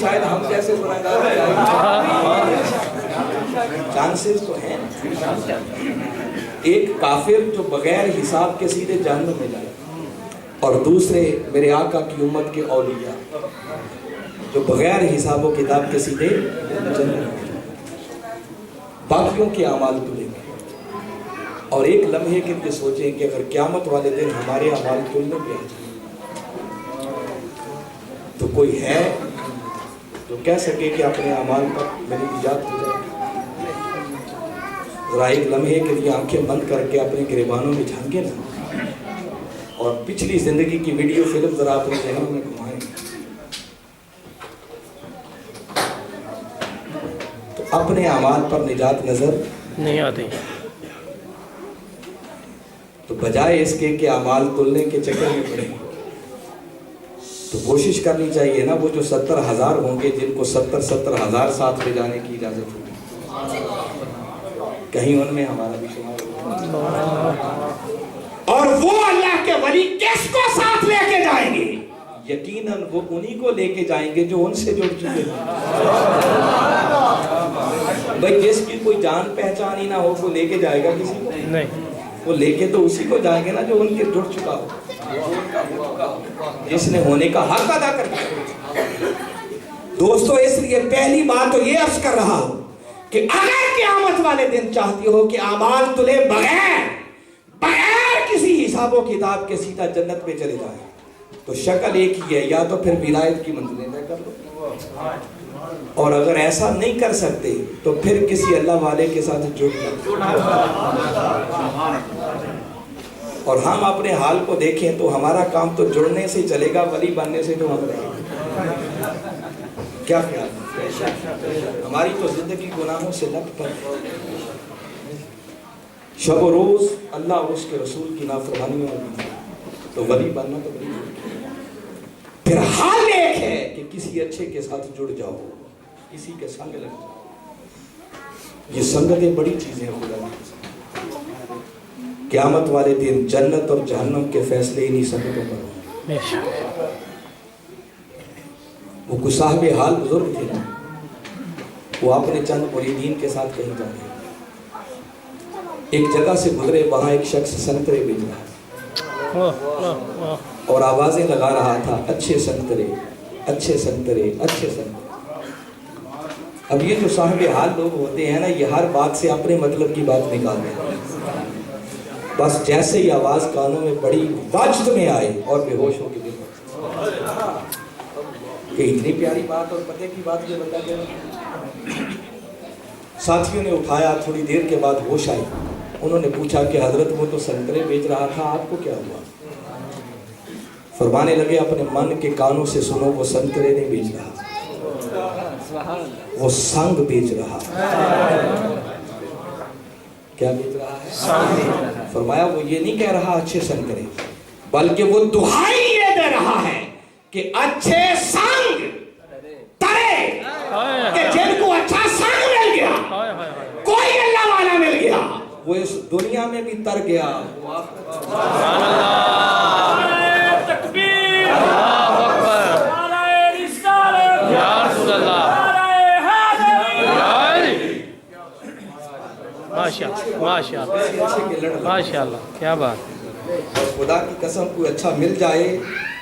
شاید ہم جیسے گناہگار چانسز تو ہیں. ایک کافر جو بغیر حساب کے سیدھے جہنم میں جائے اور دوسرے میرے آقا کی امت کے اولیاء جو بغیر حساب و کتاب کے سیدھے جنت میں جائے. باقیوں کے اعمال تلیں گے اور ایک لمحے کے لیے سوچیں کہ اگر قیامت والے دن ہمارے اعمال تلنے پہ آ جائیں تو کوئی ہے جو کہہ سکے کہ اپنے اعمال پر میری نجات ہو جائے. ذرا ایک لمحے کے لیے آنکھیں بند کر کے اپنے گریبانوں میں جھانکیں نا اور پچھلی زندگی کی ویڈیو فلم ذرا اپنے ذہنوں میں گھمائیں تو اپنے اعمال پر نجات نظر نہیں آتی. تو بجائے اس کے کہ اعمال تلنے کے چکر میں پڑیں تو کوشش کرنی چاہیے نا وہ جو 70,000 ہوں گے جن کو 70,000 ساتھ لے جانے کی اجازت ہوگی کہیں ان میں ہمارا بھی شمار ہوگا. اور وہ اللہ کے ولی کس کو ساتھ لے کے جائیں گے؟ یقیناً وہ انہی کو لے کے جائیں گے جو ان سے جڑ چکے ہیں. بھئی جس کی کوئی جان پہچان ہی نہ ہو وہ لے کے جائے گا کسی کو نہیں. وہ لے کے تو اسی کو جائیں گے نا جو ان کے جڑ چکا ہو جس نے ہونے کا حق ادا کر دیا. دوستو اس لیے پہلی بات تو یہ عرض کر رہا ہوں کہ اگر قیامت والے دن چاہتی ہو کہ اعمال تلے بغیر کسی حساب و کتاب کے سیدھا جنت میں چلے جائیں تو شکل ایک ہی ہے یا تو پھر ولایت کی منزلیں طے کر لو اور اگر ایسا نہیں کر سکتے تو پھر کسی اللہ والے کے ساتھ جڑ جاؤ. اور ہم اپنے حال کو دیکھیں تو ہمارا کام تو جڑنے سے چلے گا ولی بننے سے جو ہم رہے ہیں. کیا خیال ہے؟ ہماری تو زندگی گناہوں سے لت پت شب و روز اللہ اور اس کے رسول کی نافرمانیوں میں تو ولی بننا تو بڑی پھر حال ایک ہے کہ کسی اچھے کے ساتھ جڑ جاؤ کسی کے سنگ لگ جاؤ. یہ سنگتیں بڑی چیزیں ہیں خدا کی. قیامت والے دن جنت اور جہنم کے فیصلے انہی سنگتوں پر ہوں. وہ کوئی صاحب حال بزرگ تھے نا وہ اپنے چند مریدین کے ساتھ کہیں جا رہے ایک جگہ سے گزرے وہاں ایک شخص سنترے بیچ رہا اور آوازیں لگا رہا تھا اچھے سنترے اچھے سنترے اچھے سنترے. اب یہ جو صاحب حال لوگ ہوتے ہیں نا یہ ہر بات سے اپنے مطلب کی بات نکالتے ہیں. بس جیسے ہی آواز کانوں میں پڑی وجد میں آئے اور بے ہوش ہو کے گر کہ اتنی پیاری بات اور پتے کی بات یہ بتا گیا. ساتھیوں نے اٹھایا تھوڑی دیر کے بعد ہوش آئی. انہوں نے پوچھا کہ حضرت وہ تو سنترے بیچ رہا تھا آپ کو کیا ہوا؟ فرمانے لگے اپنے من کے کانوں سے سنو وہ سنترے نہیں بیچ رہا وہ سنگ بیچ رہا. کیا بیچ رہا ہے؟ فرمایا وہ یہ نہیں کہہ رہا اچھے سنترے بلکہ وہ دہائی یہ دے رہا ہے کہ اچھے سنگ ترے کہ جن کو اچھا سنگ مل گیا کوئی اللہ والا مل گیا وہ اس دنیا میں بھی تر گیا. تکبیر اللہ اکبر یا رسول اللہ ماشاء اللہ کیا بات. خدا کی قسم کوئی اچھا مل جائے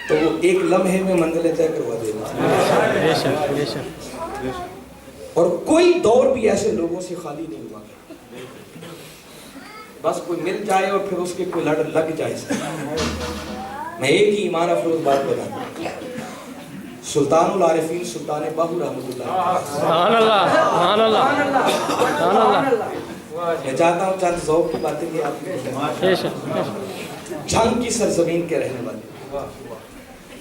تو وہ ایک لمحے میں منزلیں طے کروا دینا. اور کوئی دور بھی ایسے لوگوں سے خالی نہیں ہوا. بس کوئی مل جائے اور پھر اس کے کوئی لڑ لگ جائے. میں ایک ہی ایمان افروز بات بتاتا ہوں. سلطان العارفین سلطان باہو رحمۃ اللہ سبحان اللہ سبحان اللہ سبحان اللہ. میں چاہتا ہوں چند ذوق کی باتیں کہ آپ جھنگ کی سرزمین کے رہنے والے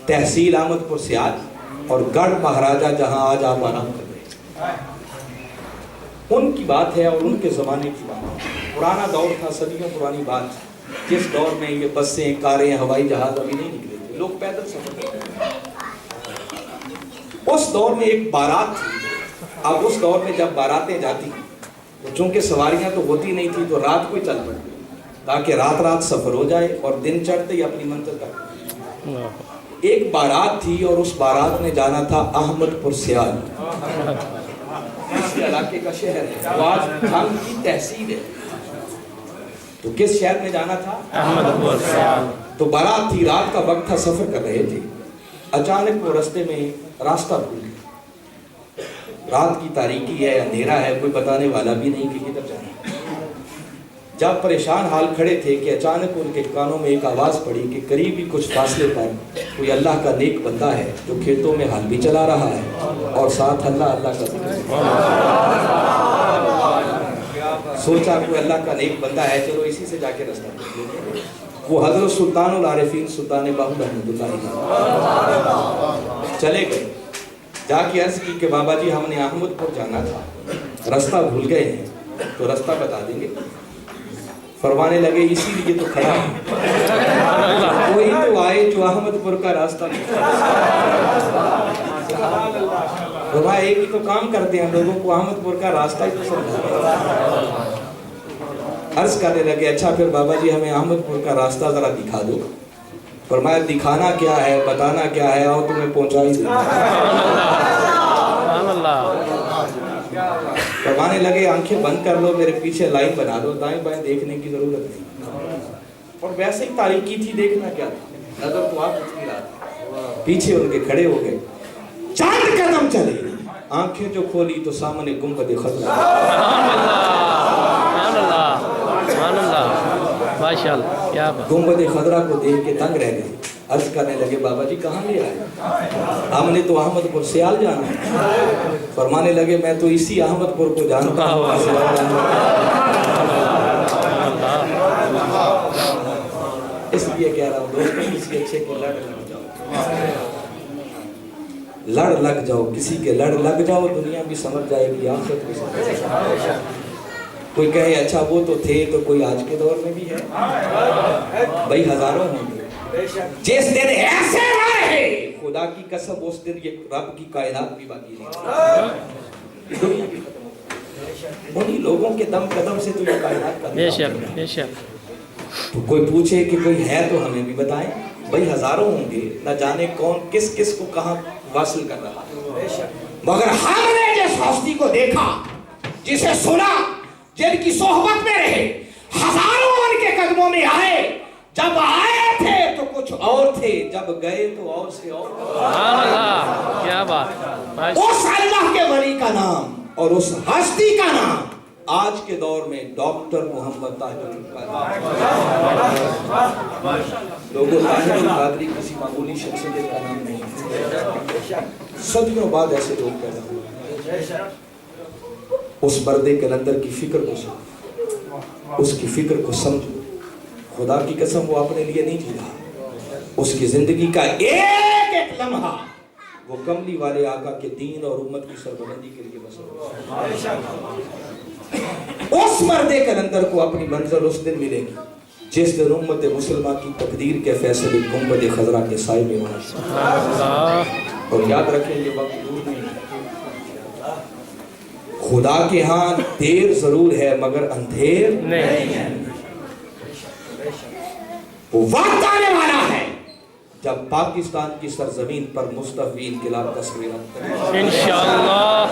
تحصیل احمد پور سیال اور گڑھ مہاراجہ جہاں آج آپ آرام کر رہے ہیں ان کی بات ہے اور ان کے زمانے کی بات ہے. پرانا دور تھا صدیوں پرانی بات جس دور میں یہ بسیں کاریں ہوائی جہاز ابھی نہیں نکلے تھے لوگ پیدل سفر کرتے تھے. اس دور میں ایک بارات تھی. اب اس دور میں جب باراتیں جاتی چونکہ سواریاں تو ہوتی نہیں تھی تو رات کو چل پڑتی تاکہ رات رات سفر ہو جائے اور دن چڑھتے ہی اپنی منزل تک. ایک بارات تھی اور اس بارات نے جانا تھا احمد پور سیال، اس علاقے کا شہر ہے، وہ آج جھنگ کی تحصیل ہے۔ تو کس شہر میں جانا تھا؟ احمد پور سیال۔ تو بارات تھی، رات کا وقت تھا، سفر کر رہے تھے، اچانک وہ راستے میں راستہ بھول گئے۔ رات کی تاریکی ہے، اندھیرا ہے، کوئی بتانے والا بھی نہیں کہ کدھر جانا ہے۔ جب پریشان حال کھڑے تھے کہ اچانک ان کے کانوں میں ایک آواز پڑی کہ قریب ہی کچھ فاصلے پر کوئی اللہ کا نیک بندہ ہے جو کھیتوں میں ہل بھی چلا رہا ہے اور ساتھ اللہ اللہ کا ذکر۔ سوچا کوئی اللہ کا نیک بندہ ہے، چلو اسی سے جا کے راستہ پوچھ لیتے۔ وہ حضرت سلطان العارفین سلطان باہو رحمۃ اللہ علیہ چلے گئے، جا کے عرض کی کہ بابا جی ہم نے احمد پور جانا تھا، راستہ بھول گئے ہیں، تو راستہ بتا دیں گے؟ فرمانے لگے اسی لیے تو کھڑا ہے، وہی تو آئے جو احمد پور کا راستہ فرمایا ایک ہی تو کام کرتے ہیں، لوگوں کو احمد پور کا راستہ ہی تو سمجھا۔ عرض کرنے لگے اچھا پھر بابا جی ہمیں احمد پور کا راستہ ذرا دکھا دو۔ فرمایا دکھانا کیا ہے، بتانا کیا ہے، اور تمہیں پہنچا ہی دوں۔ فرمانے لگے آنکھیں بند کر لو، میرے پیچھے لائن بنا دو، دائیں بائیں دیکھنے کی ضرورت نہیں، اور ویسے ہی تاریکی تھی، دیکھنا کیا تھا، نظر تو آپ کچھ نہیں رہا تھا۔ پیچھے ان کے کھڑے ہو گئے، چاند قدم چلے، آنکھیں جو کھولی تو سامنے گنبد خضرا۔ گنبد خضرا کو دیکھ کے تنگ رہ گئے، عرض کرنے لگے بابا جی کہاں لے آئے؟ ہم نے تو احمد پور سیال جانا ہے۔ فرمانے لگے میں تو اسی احمد پور کو جانتا ہوں۔ اس لیے کہہ رہا ہوں دوستوں، کسی اچھے کے لڑ لگ جاؤ، لڑ لگ جاؤ، کسی کے لڑ لگ جاؤ، دنیا بھی سمجھ جائے گی، آخرت بھی سمجھ جائے گی۔ کوئی کہے اچھا وہ تو تھے، تو کوئی آج کے دور میں بھی ہے، بھائی ہزاروں ہوں گے۔ جس دن ایسے رہے خدا کی قسم، اس دن یہ رب کی کائنات بھی باقی نہیں، دنیا بھی ختم ہو، انہی لوگوں کے دم قدم سے تو یہ کائنات کا بے شک بے شک۔ تو کوئی پوچھے کہ کوئی ہے تو ہمیں بھی بتائیں، بھئی ہزاروں ہوں گے، نہ جانے کون کس کس کو کہاں واصل کر رہا ہے، مگر ہم نے جس ہستی کو دیکھا، جسے سنا، جن کی صحبت میں رہے، ہزاروں ان کے قدموں میں آئے، جب آئے تھے تو کچھ اور تھے، جب گئے تو اور سے اور۔ کیا بات۔ اس اللہ کے ولی کا نام اور اس ہستی کا نام آج کے دور میں ڈاکٹر محمد طاہر القادری۔ لوگوں طاہر القادری کسی معمولی شخصیت کا نام نہیں، صدیوں بعد ایسے لوگ پیدا ہوئے۔ اس بردے کلندر کی فکر کو سمجھو، اس کی فکر کو سمجھو، خدا کی قسم وہ اپنے لیے نہیں جیتا، اس کی زندگی کا ایک ایک لمحہ وہ کملی والے آقا کے دین اور امت کی سربلندی کے لیے بسر۔ اس بردے کلندر کو اپنی منزل اس دن ملے گی جس دن امت مسلمہ کی تقدیر کے فیصلے گنبد خضرا کے سائے میں ہونا۔ اور یاد رکھیں یہ وقت دور نہیں، خدا کے ہاں دیر ضرور ہے مگر اندھیر نہیں ہے۔ وہ وقت آنے والا ہے جب پاکستان کی سرزمین پر مصطفی انقلاب کا سویرا انشاءاللہ۔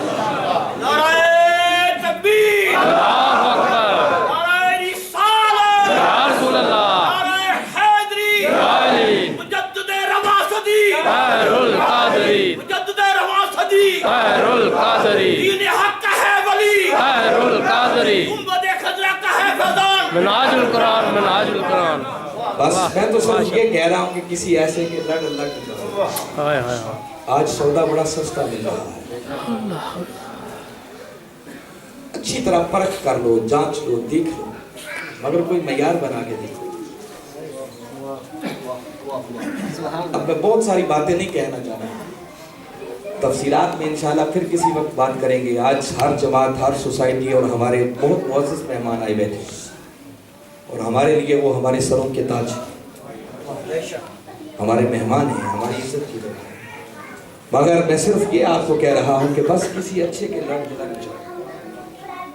نعرہ تکبیر، اللہ اکبر، نعرہ رسالت، یا رسول اللہ، نعرہ حیدری، علی مجدد رواسدی، خیر القادری، مجدد رواسدی، خیر القادری، دین حق کا ہے ولی، خیر القادری، گنبد خضرا کا ہے فیضان، منہاج القرآن، منہاج القرآن۔ بس میں تو صرف یہ کہہ رہا ہوں کہ کسی ایسے کے لڑ لگ جاؤ۔ ہائے ہائے۔ آج سودا بڑا سستا مل رہا ہے، اچھی طرح پرکھ کر لو، جانچ لو، دیکھ لو، مگر کوئی معیار بنا کے دیکھو۔ اب میں بہت ساری باتیں نہیں کہنا چاہ رہا، تفصیلات میں انشاءاللہ پھر کسی وقت بات کریں گے۔ آج ہر جماعت، ہر سوسائٹی اور ہمارے بہت معزز مہمان آئے بیٹھے، اور ہمارے لیے وہ ہمارے سروں کے تاج ہیں، ہمارے مہمان ہیں، ہماری عزت کی جگہ ہے۔ مگر میں صرف یہ آپ کو کہہ رہا ہوں کہ بس کسی اچھے کے لڑ لگ جاؤ،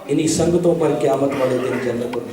انہی سنگتوں پر قیامت والے دن جنت اور